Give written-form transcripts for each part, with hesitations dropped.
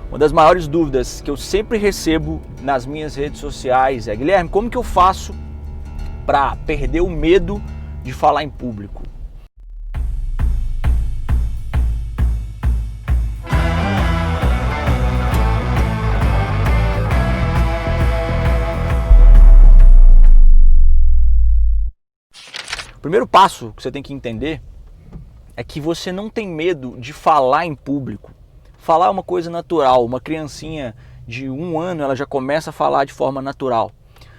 Uma das maiores dúvidas que eu sempre recebo nas minhas redes sociais é: Guilherme, como que eu faço para perder o medo de falar em público? O primeiro passo que você tem que entender é que você não tem medo de falar em público. Falar é uma coisa natural. Uma criancinha de 1 ano, ela já começa a falar de forma natural.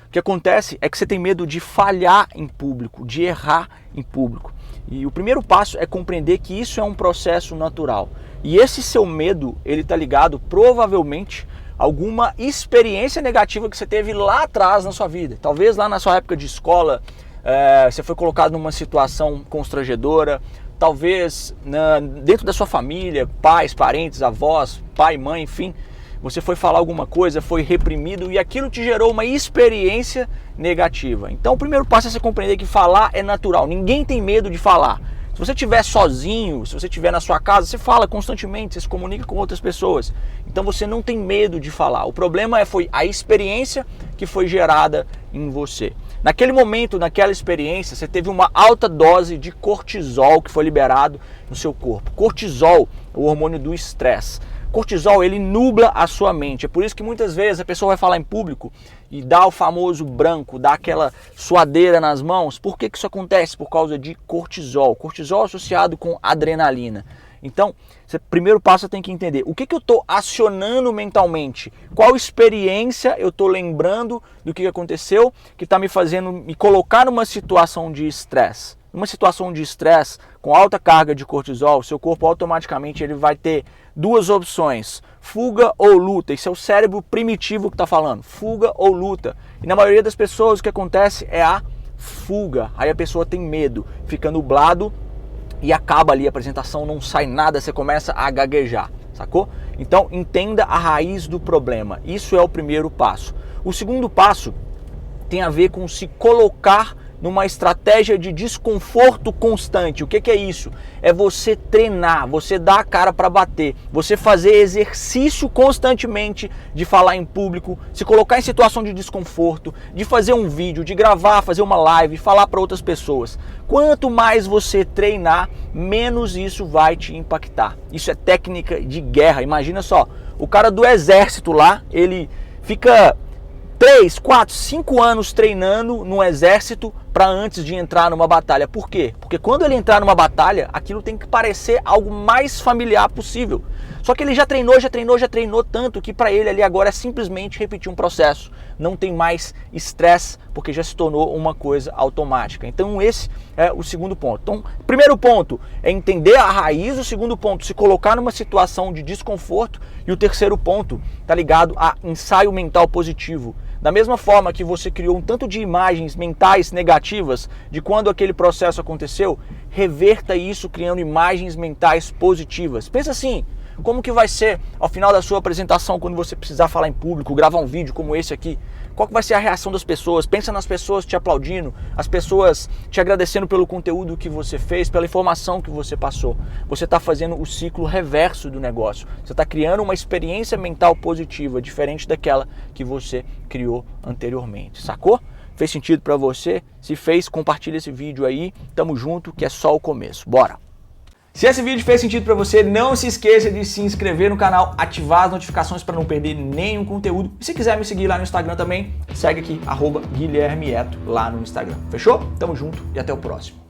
O que acontece é que você tem medo de falhar em público, de errar em público. E o primeiro passo é compreender que isso é um processo natural. E esse seu medo, ele está ligado provavelmente a alguma experiência negativa que você teve lá atrás na sua vida. Talvez lá na sua época de escola, você foi colocado numa situação constrangedora. Talvez dentro da sua família, pais, parentes, avós, pai, mãe, enfim, você foi falar alguma coisa, foi reprimido e aquilo te gerou uma experiência negativa. Então o primeiro passo é você compreender que falar é natural, ninguém tem medo de falar. Se você estiver sozinho, se você estiver na sua casa, você fala constantemente, você se comunica com outras pessoas. Então você não tem medo de falar. O problema foi a experiência que foi gerada em você. Naquele momento, naquela experiência, você teve uma alta dose de cortisol que foi liberado no seu corpo. Cortisol é o hormônio do estresse. Cortisol, ele nubla a sua mente. É por isso que muitas vezes a pessoa vai falar em público e dá o famoso branco, dá aquela suadeira nas mãos. Por que isso acontece? Por causa de cortisol. Cortisol associado com adrenalina. Então, primeiro passo você tem que entender o que eu estou acionando mentalmente, qual experiência eu estou lembrando do que aconteceu que está me fazendo me colocar numa situação de estresse. Numa situação de estresse com alta carga de cortisol, seu corpo automaticamente ele vai ter duas opções: fuga ou luta. Isso é o cérebro primitivo que está falando, fuga ou luta. E na maioria das pessoas o que acontece é a fuga. Aí a pessoa tem medo, fica nublado e acaba ali a apresentação, não sai nada, você começa a gaguejar, sacou? Então entenda a raiz do problema, isso é o primeiro passo. O segundo passo tem a ver com se colocar numa estratégia de desconforto constante. O que é isso? É você treinar, você dar a cara para bater, você fazer exercício constantemente de falar em público, se colocar em situação de desconforto, de fazer um vídeo, de gravar, fazer uma live, falar para outras pessoas. Quanto mais você treinar, menos isso vai te impactar. Isso é técnica de guerra. Imagina só, o cara do exército lá, ele fica 3, 4, 5 anos treinando no exército para antes de entrar numa batalha. Por quê? Porque quando ele entrar numa batalha, aquilo tem que parecer algo mais familiar possível. Só que ele já treinou tanto que para ele ali agora é simplesmente repetir um processo. Não tem mais estresse porque já se tornou uma coisa automática. Então esse é o segundo ponto. Então, o primeiro ponto é entender a raiz, o segundo ponto, se colocar numa situação de desconforto, e o terceiro ponto está ligado a ensaio mental positivo. Da mesma forma que você criou um tanto de imagens mentais negativas de quando aquele processo aconteceu, reverta isso criando imagens mentais positivas. Pensa assim, como que vai ser ao final da sua apresentação quando você precisar falar em público, gravar um vídeo como esse aqui? Qual que vai ser a reação das pessoas? Pensa nas pessoas te aplaudindo, as pessoas te agradecendo pelo conteúdo que você fez, pela informação que você passou. Você está fazendo o ciclo reverso do negócio. Você está criando uma experiência mental positiva, diferente daquela que você criou anteriormente. Sacou? Fez sentido para você? Se fez, compartilha esse vídeo aí. Tamo junto, que é só o começo. Bora! Se esse vídeo fez sentido para você, não se esqueça de se inscrever no canal, ativar as notificações para não perder nenhum conteúdo. E se quiser me seguir lá no Instagram também, segue aqui, @GuilhermeEto lá no Instagram. Fechou? Tamo junto e até o próximo.